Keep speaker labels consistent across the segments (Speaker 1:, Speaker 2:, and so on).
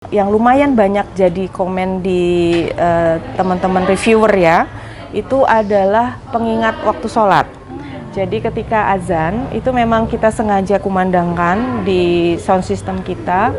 Speaker 1: Yang lumayan banyak jadi komen di teman-teman reviewer ya, itu adalah pengingat waktu sholat. Jadi ketika azan, itu memang kita sengaja kumandangkan di sound system kita.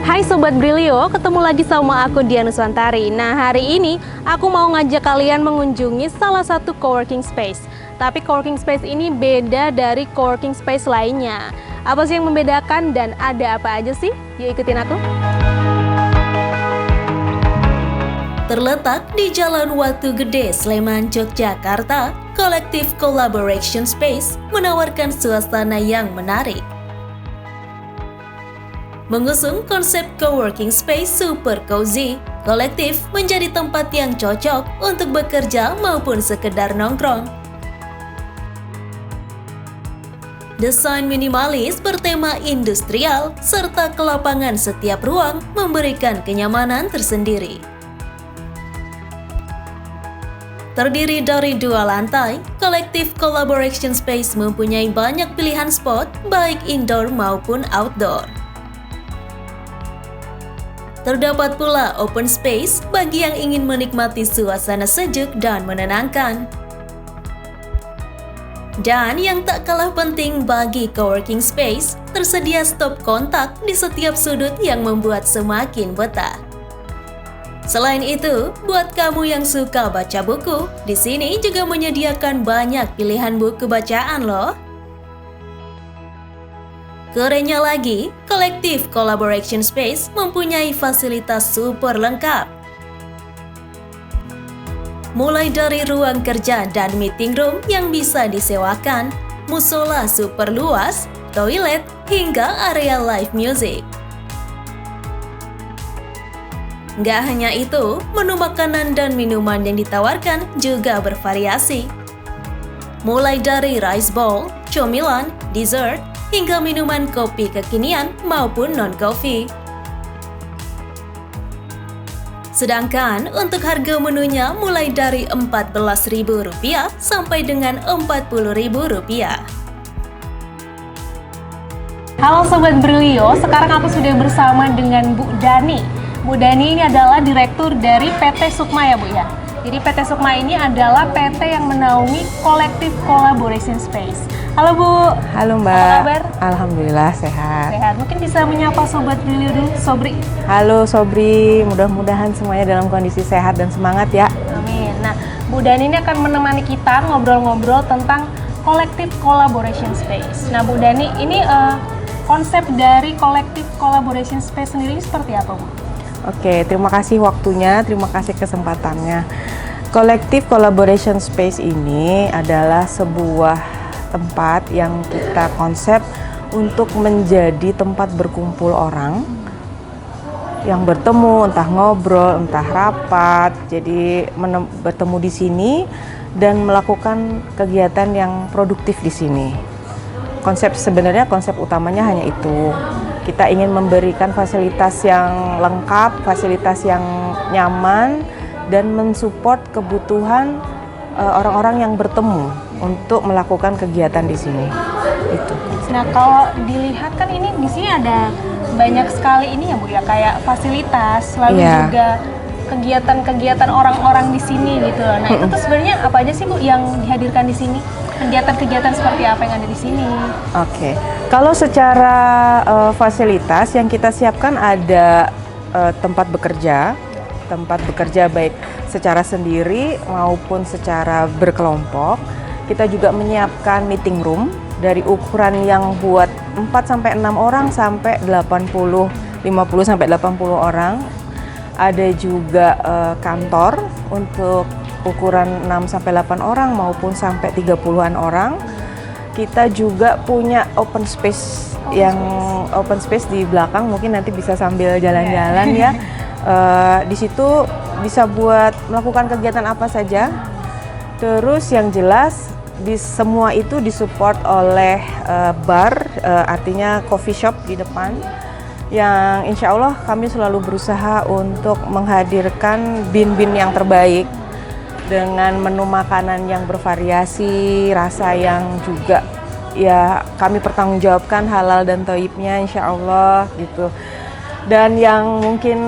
Speaker 2: Hai Sobat Brilio, ketemu lagi sama aku Diana Nuswantari. Nah, hari ini aku mau ngajak kalian mengunjungi salah satu coworking space. Tapi coworking space ini beda dari coworking space lainnya. Apa sih yang membedakan dan ada apa aja sih? Yuk ikutin aku.
Speaker 3: Terletak di Jalan Watu Gede, Sleman, Yogyakarta, Collective Collaboration Space menawarkan suasana yang menarik. Mengusung konsep coworking space super cozy, Kolektif menjadi tempat yang cocok untuk bekerja maupun sekedar nongkrong. Desain minimalis bertema industrial serta kelapangan setiap ruang memberikan kenyamanan tersendiri. Terdiri dari 2 lantai, Collective Collaboration Space mempunyai banyak pilihan spot baik indoor maupun outdoor. Terdapat pula open space bagi yang ingin menikmati suasana sejuk dan menenangkan. Dan yang tak kalah penting bagi coworking space, tersedia stop kontak di setiap sudut yang membuat semakin betah. Selain itu, buat kamu yang suka baca buku, di sini juga menyediakan banyak pilihan buku bacaan loh. Kerennya lagi, Collective Collaboration Space mempunyai fasilitas super lengkap. Mulai dari ruang kerja dan meeting room yang bisa disewakan, musola super luas, toilet, hingga area live music. Nggak hanya itu, menu makanan dan minuman yang ditawarkan juga bervariasi. Mulai dari rice bowl, cemilan, dessert, hingga minuman kopi kekinian maupun non-kopi. Sedangkan untuk harga menunya mulai dari Rp14.000 sampai dengan Rp40.000.
Speaker 2: Halo Sobat Brilio, sekarang aku sudah bersama dengan Bu Dani. Bu Dani ini adalah direktur dari PT Sukma ya Bu ya? Jadi PT Sukma ini adalah PT yang menaungi Collective Collaboration Space. Halo Bu.
Speaker 1: Halo Mbak.
Speaker 2: Apa kabar?
Speaker 1: Alhamdulillah sehat.
Speaker 2: Sehat. Mungkin bisa menyapa Sobat Brilio dulu, Sobri.
Speaker 1: Halo Sobri, mudah-mudahan semuanya dalam kondisi sehat dan semangat ya.
Speaker 2: Amin. Nah, Bu Dani ini akan menemani kita ngobrol-ngobrol tentang Collective Collaboration Space. Nah, Bu Dani, ini konsep dari Collective Collaboration Space sendiri seperti apa, Bu?
Speaker 1: Oke, terima kasih waktunya, terima kasih kesempatannya. Collective Collaboration Space ini adalah sebuah tempat yang kita konsep untuk menjadi tempat berkumpul orang yang bertemu, entah ngobrol, entah rapat. Jadi bertemu di sini dan melakukan kegiatan yang produktif di sini. Sebenarnya konsep utamanya hanya itu. Kita ingin memberikan fasilitas yang lengkap, fasilitas yang nyaman, dan mensupport kebutuhan orang-orang yang bertemu untuk melakukan kegiatan di sini. Itu.
Speaker 2: Nah, kalau dilihat kan ini di sini ada banyak sekali ini ya Bu ya, kayak fasilitas, lalu juga kegiatan-kegiatan orang-orang di sini gitu loh. Nah, itu tuh sebenarnya apa aja sih Bu yang dihadirkan di sini? Kegiatan-kegiatan seperti apa yang ada di sini?
Speaker 1: Oke. Kalau secara fasilitas yang kita siapkan ada tempat bekerja baik secara sendiri maupun secara berkelompok. Kita juga menyiapkan meeting room dari ukuran yang buat 4-6 orang sampai 50 sampai 80 orang. Ada juga kantor untuk ukuran 6 sampai 8 orang maupun sampai 30-an orang. Kita juga punya open space di belakang, mungkin nanti bisa sambil jalan-jalan ya. Di situ bisa buat melakukan kegiatan apa saja. Terus yang jelas semua itu disupport oleh bar, artinya coffee shop di depan, yang insya Allah kami selalu berusaha untuk menghadirkan bin-bin yang terbaik dengan menu makanan yang bervariasi, rasa yang juga ya kami pertanggungjawabkan halal dan thayyibnya insya Allah gitu. Dan yang mungkin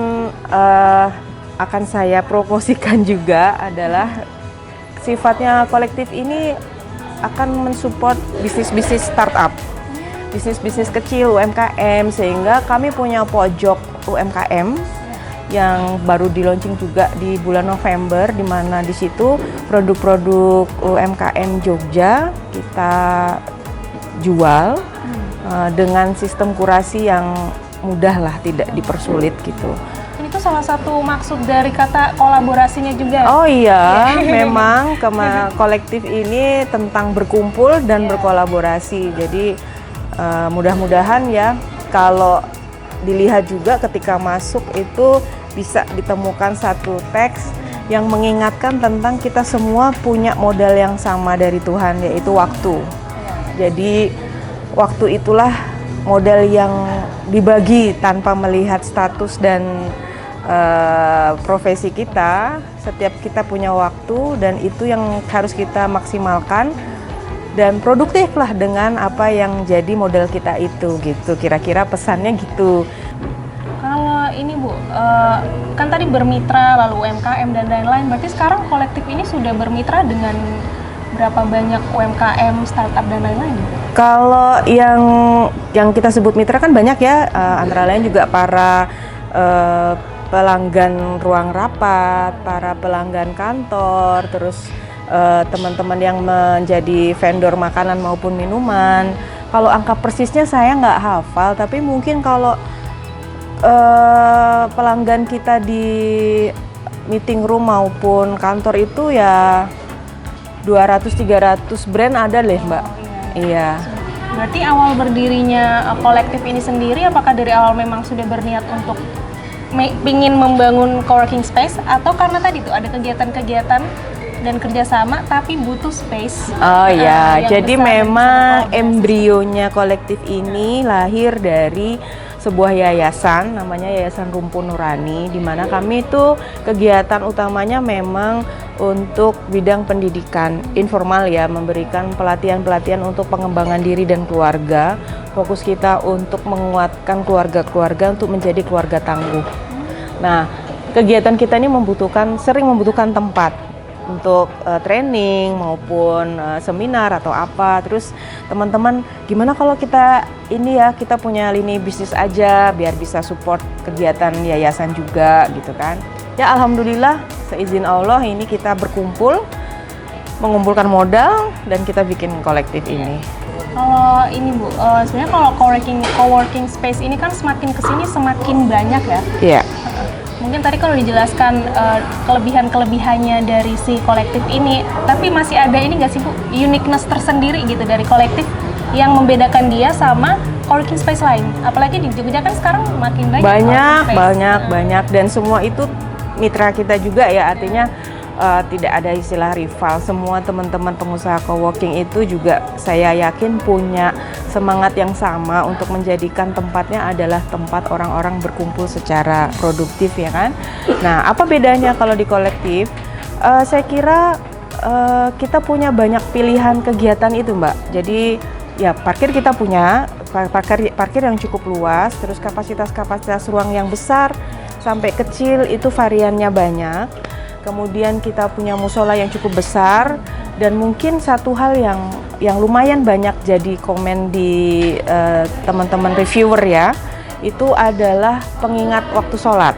Speaker 1: akan saya promosikan juga adalah sifatnya kolektif ini akan mensupport bisnis-bisnis startup, bisnis-bisnis kecil UMKM, sehingga kami punya pojok UMKM yang baru di launching juga di bulan November, di mana di situ produk-produk UMKM Jogja kita jual dengan sistem kurasi yang mudah lah, tidak dipersulit gitu.
Speaker 2: Itu salah satu maksud dari kata kolaborasinya juga.
Speaker 1: Oh iya, memang kolektif ini tentang berkumpul dan berkolaborasi. Jadi mudah-mudahan ya kalau dilihat juga ketika masuk itu bisa ditemukan satu teks yang mengingatkan tentang kita semua punya modal yang sama dari Tuhan, yaitu waktu. Jadi waktu itulah modal yang dibagi tanpa melihat status dan profesi kita. Setiap kita punya waktu dan itu yang harus kita maksimalkan dan produktif lah dengan apa yang jadi modal kita itu gitu. Kira-kira pesannya gitu.
Speaker 2: Kalau ini Bu, kan tadi bermitra lalu UMKM dan lain-lain, berarti sekarang kolektif ini sudah bermitra dengan berapa banyak UMKM, startup dan lain-lain?
Speaker 1: Kalau yang kita sebut mitra kan banyak ya, antara lain juga para pelanggan ruang rapat, para pelanggan kantor, terus teman-teman yang menjadi vendor makanan maupun minuman. Kalau angka persisnya saya nggak hafal, tapi mungkin kalau pelanggan kita di meeting room maupun kantor itu ya 200-300 brand ada deh Mbak. Iya.
Speaker 2: Berarti awal berdirinya kolektif ini sendiri, apakah dari awal memang sudah berniat untuk ingin membangun coworking space, atau karena tadi tuh ada kegiatan-kegiatan dan kerjasama tapi butuh space?
Speaker 1: Oh ya, jadi memang embrionya kolektif ini lahir dari sebuah yayasan, namanya Yayasan Rumpun Nurani, di mana kami itu kegiatan utamanya memang untuk bidang pendidikan informal ya, memberikan pelatihan-pelatihan untuk pengembangan diri dan keluarga. Fokus kita untuk menguatkan keluarga-keluarga untuk menjadi keluarga tangguh. Nah, kegiatan kita ini sering membutuhkan tempat untuk training maupun seminar atau apa. Terus teman-teman, gimana kalau kita kita punya lini bisnis aja biar bisa support kegiatan yayasan juga gitu kan. Ya alhamdulillah, seizin Allah ini kita berkumpul, mengumpulkan modal dan kita bikin kolektif ini.
Speaker 2: Kalau ini Bu, sebenarnya kalau coworking space ini kan semakin kesini semakin banyak ya.
Speaker 1: Iya.
Speaker 2: Mungkin tadi kalau dijelaskan kelebihan-kelebihannya dari si kolektif ini, tapi masih ada ini nggak sih Bu, uniqueness tersendiri gitu dari kolektif yang membedakan dia sama coworking space lain? Apalagi di Jogja kan sekarang makin banyak.
Speaker 1: Banyak dan semua itu mitra kita juga ya, artinya tidak ada istilah rival. Semua teman-teman pengusaha coworking itu juga saya yakin punya semangat yang sama untuk menjadikan tempatnya adalah tempat orang-orang berkumpul secara produktif ya kan. Nah, apa bedanya kalau di kolektif? Saya kira kita punya banyak pilihan kegiatan itu Mbak. Jadi ya parkir kita punya, parkir yang cukup luas, terus kapasitas ruang yang besar sampai kecil itu variannya banyak. Kemudian kita punya musola yang cukup besar, dan mungkin satu hal yang lumayan banyak jadi komen di teman-teman reviewer ya, itu adalah pengingat waktu sholat.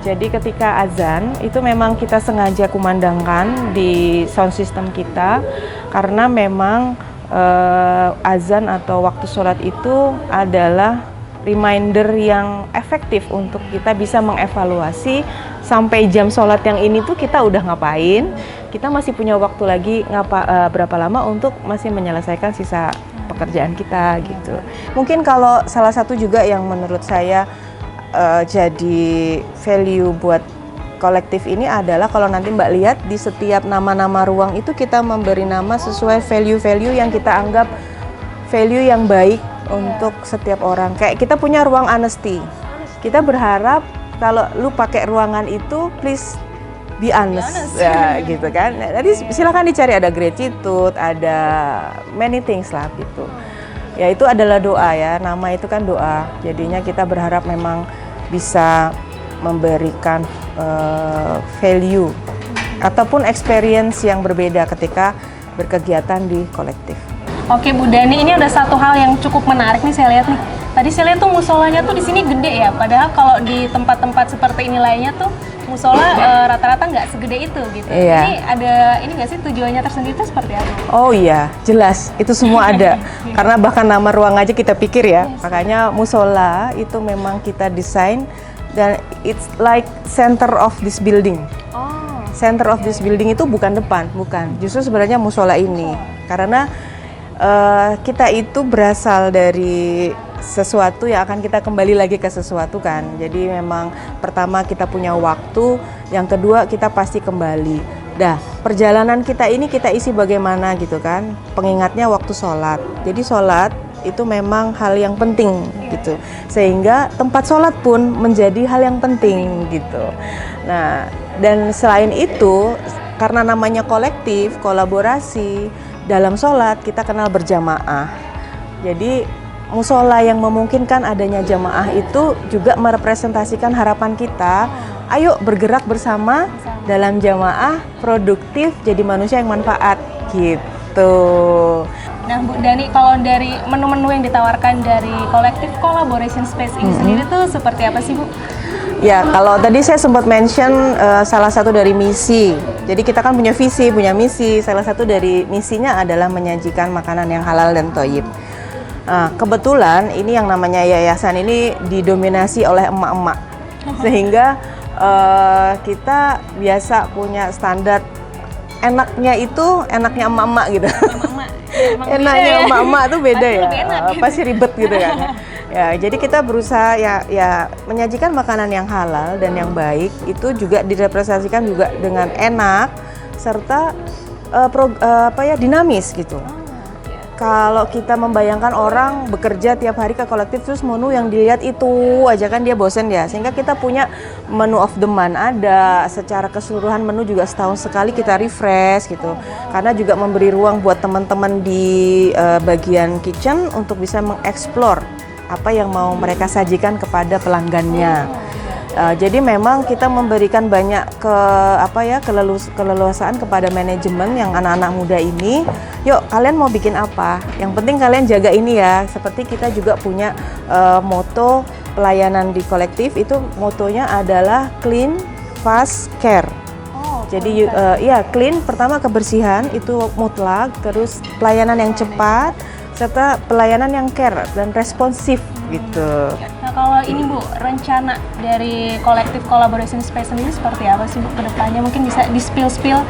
Speaker 1: Jadi ketika azan itu memang kita sengaja kumandangkan di sound system kita, karena memang azan atau waktu sholat itu adalah reminder yang efektif untuk kita bisa mengevaluasi sampai jam sholat yang ini tuh kita udah ngapain, kita masih punya waktu lagi berapa lama untuk masih menyelesaikan sisa pekerjaan kita gitu. Mungkin kalau salah satu juga yang menurut saya jadi value buat kolektif ini adalah kalau nanti Mbak lihat di setiap nama-nama ruang itu kita memberi nama sesuai value-value yang kita anggap value yang baik untuk setiap orang. Kayak kita punya ruang honesty. Kita berharap kalau lu pakai ruangan itu please be honest. Ya, gitu kan. Nah, tadi silakan dicari, ada gratitude, ada many things lah gitu. Ya itu adalah doa ya, nama itu kan doa. Jadinya kita berharap memang bisa memberikan value ataupun experience yang berbeda ketika berkegiatan di kolektif.
Speaker 2: Oke Bu Dani, ini ada satu hal yang cukup menarik nih saya lihat nih. Tadi saya lihat tuh musolanya tuh di sini gede ya, padahal kalau di tempat-tempat seperti ini lainnya tuh musola rata-rata nggak segede itu gitu.
Speaker 1: Iya.
Speaker 2: Ini ada ini nggak sih tujuannya tersendiri itu seperti apa?
Speaker 1: Oh iya, jelas itu semua ada. Karena bahkan nama ruang aja kita pikir ya. Makanya musola itu memang kita desain dan it's like center of this building.
Speaker 2: Oh.
Speaker 1: Center of this building itu bukan depan, bukan. Justru sebenarnya musola ini. Karena kita itu berasal dari sesuatu yang akan kita kembali lagi ke sesuatu kan. Jadi memang pertama kita punya waktu, yang kedua kita pasti kembali. Dah, perjalanan kita ini kita isi bagaimana gitu kan. Pengingatnya waktu sholat. Jadi sholat itu memang hal yang penting gitu. Sehingga tempat sholat pun menjadi hal yang penting gitu. Nah, dan selain itu karena namanya kolektif, kolaborasi, dalam sholat kita kenal berjamaah. Jadi musola yang memungkinkan adanya jamaah itu juga merepresentasikan harapan kita. Ayo bergerak bersama dalam jamaah, produktif, jadi manusia yang manfaat gitu.
Speaker 2: Nah Bu Dani, kalau dari menu-menu yang ditawarkan dari kolektif collaboration space ini sendiri tuh seperti apa sih Bu?
Speaker 1: Ya, kalau tadi saya sempat mention salah satu dari misi. Jadi kita kan punya visi, punya misi. Salah satu dari misinya adalah menyajikan makanan yang halal dan thayyib. Nah, kebetulan ini yang namanya yayasan ini didominasi oleh emak-emak. Sehingga kita biasa punya standar enaknya itu enaknya emak-emak gitu. Enaknya emak-emak tuh beda ya. Pasti ribet gitu kan. Ya, jadi kita berusaha ya menyajikan makanan yang halal dan yang baik itu juga direpresentasikan juga dengan enak serta dinamis gitu. Kalau kita membayangkan orang bekerja tiap hari ke kolektif terus menu yang dilihat itu aja kan dia bosen ya. Sehingga kita punya menu of the month ada, secara keseluruhan menu juga setahun sekali kita refresh gitu. Karena juga memberi ruang buat teman-teman di bagian kitchen untuk bisa mengeksplor apa yang mau mereka sajikan kepada pelanggannya. Jadi memang kita memberikan banyak keleluasaan kepada manajemen yang anak-anak muda ini. Yuk kalian mau bikin apa? Yang penting kalian jaga ini ya. Seperti kita juga punya moto pelayanan di kolektif itu motonya adalah clean, fast, care. Jadi clean pertama kebersihan itu mutlak, terus pelayanan yang cepat serta pelayanan yang care dan responsif gitu.
Speaker 2: Nah kalau ini Bu, rencana dari kolektif collaboration space sendiri seperti apa sih Bu ke depannya? Mungkin bisa di-spill,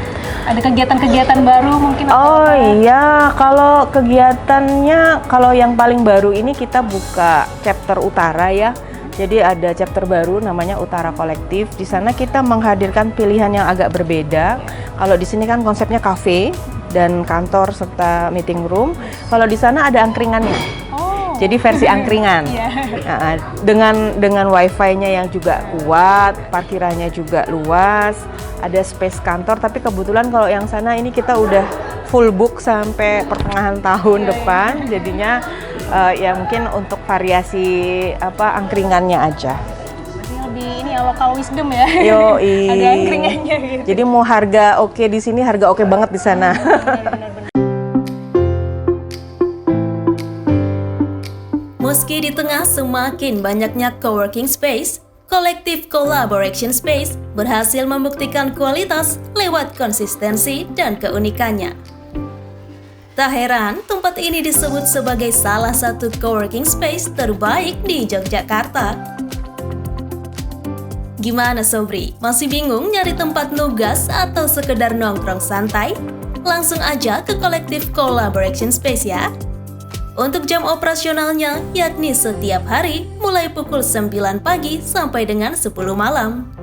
Speaker 2: ada kegiatan-kegiatan baru mungkin?
Speaker 1: Oh iya, kalau kegiatannya, kalau yang paling baru ini kita buka chapter utara ya. Jadi ada chapter baru namanya Utara Kolektif. Di sana kita menghadirkan pilihan yang agak berbeda. Kalau di sini kan konsepnya cafe dan kantor serta meeting room. Kalau di sana ada angkringannya. Jadi versi angkringan. Nah, dengan wifi-nya yang juga kuat, parkirannya juga luas, ada space kantor. Tapi kebetulan kalau yang sana ini kita udah full book sampai pertengahan tahun depan. Jadinya ya mungkin untuk variasi angkringannya aja.
Speaker 2: Lebih ini lokal wisdom ya.
Speaker 1: Yoi.
Speaker 2: Ada angkringannya gitu.
Speaker 1: Jadi mau harga oke di sini, harga oke banget di sana.
Speaker 3: Meski di tengah semakin banyaknya coworking space, kolektif collaboration space berhasil membuktikan kualitas lewat konsistensi dan keunikannya. Tak heran, tempat ini disebut sebagai salah satu coworking space terbaik di Yogyakarta. Gimana Sobri? Masih bingung nyari tempat nugas atau sekedar nongkrong santai? Langsung aja ke kolektif collaboration space ya. Untuk jam operasionalnya yakni setiap hari mulai pukul 9 pagi sampai dengan 10 malam.